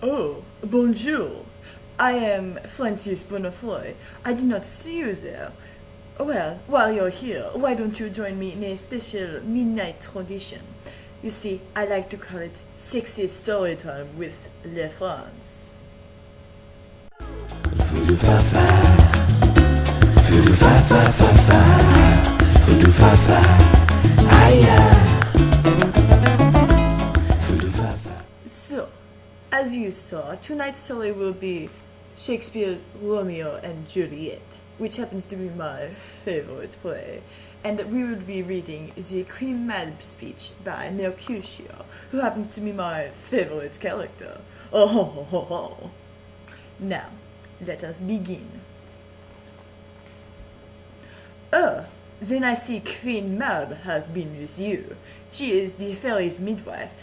Oh, bonjour. I am Francis Bonnefroy. I did not see you there. Well, while you're here, why don't you join me in a special midnight tradition? You see, I like to call it sexy story time with Les France. Foux De Fafa, Foux De Fafa, Foux De Fafa, aïe. Foux De Fafa. So, as you saw, tonight's story will be Shakespeare's Romeo and Juliet, which happens to be my favorite play. And we will be reading the Queen Mab speech by Mercutio, who happens to be my favorite character. Oh ho ho ho ho. Now, let us begin. Oh, then I see Queen Mab have been with you. She is the fairy's midwife,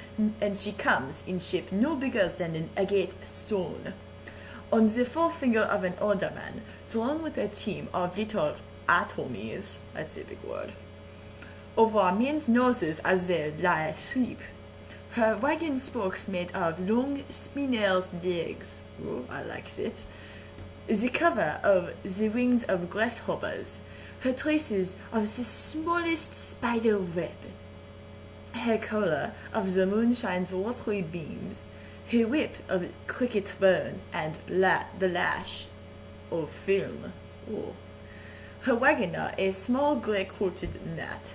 and she comes in shape no bigger than an agate stone. On the forefinger of an older man, drawn with a team of little atomies, that's a big word, over our men's noses as they lie asleep. Her wagon spokes made of long spinel's legs. Oh, I like it. The cover of the wings of grasshoppers. Her traces of the smallest spider web. Her collar of the moonshine's watery beams. Her whip of cricket bone and the lash of film. Oh. Her wagoner a small grey-coated gnat,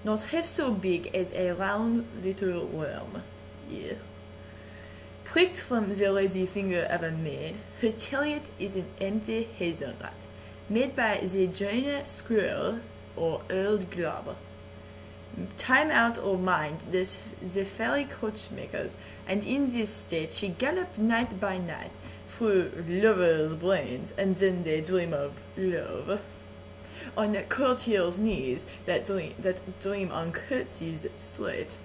not half so big as a round little worm. Yeah. Pricked from the lazy finger of a maid, her chariot is an empty hazelnut, made by the joiner squirrel or old glove. Time out or mind the fairy coachmakers, and in this state she galloped night by night through lovers' brains, and then they dream of love. On courtiers' knees that dream on curtsies straight.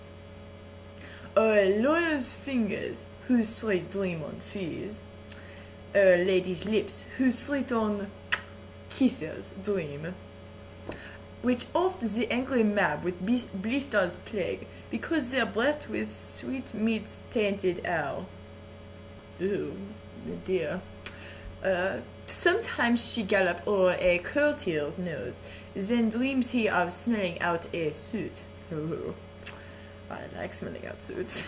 A lawyer's fingers whose straight dream on fees. A lady's lips whose straight on kisses dream. Which oft the angry mab with blisters plague, because they're breathed with sweet meats tainted ale. Ooh, dear. Sometimes she gallop o'er a courtier's nose, then dreams he of smelling out a suit. Ooh, I like smelling out suits.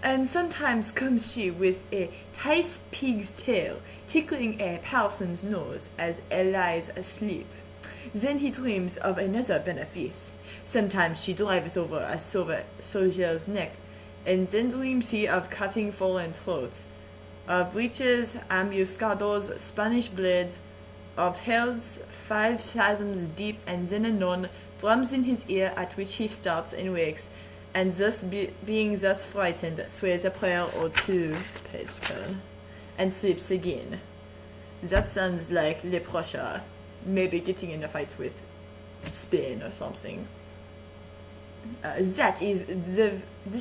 And sometimes comes she with a tight pig's tail, tickling a parson's nose as he lies asleep. Then he dreams of another benefice. Sometimes she drives over a soldier's neck, and then dreams he of cutting foreign throats, of breeches, ambuscados, Spanish blades, of hells 5 fathoms deep, and then anon drums in his ear, at which he starts and wakes, and thus being thus frightened, swears a prayer or two, page turn, and sleeps again. That sounds like Le Prochain, maybe getting in a fight with Spain or something. This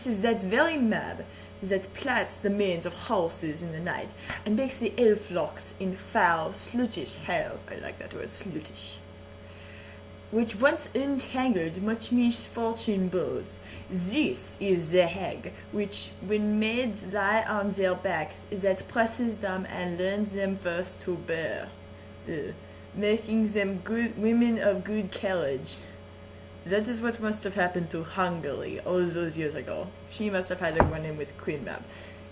is that very mab that plats the manes of horses in the night, and makes the elf locks in foul, slutish hairs. I like that word, slutish. Which once untangled much misfortune bodes. This is the hag, which, when maids lie on their backs, that presses them and learns them first to bear, making them good women of good carriage. That is what must have happened to Hungary all those years ago. She must have had a run-in with Queen Mab.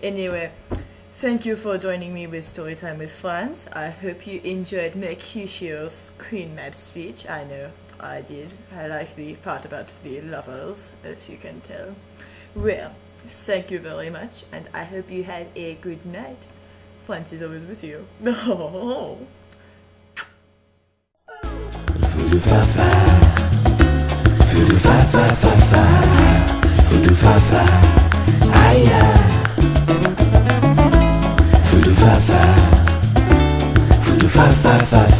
Anyway, thank you for joining me with Storytime with France. I hope you enjoyed Mercutio's Queen Mab speech. I know I did. I like the part about the lovers, as you can tell. Well, thank you very much, and I hope you had a good night. France is always with you. Oh. Foux De Fafa, Foux De Fafa, Foux De Fafa, aïe. Foux De Fafa, Foux De Fafa,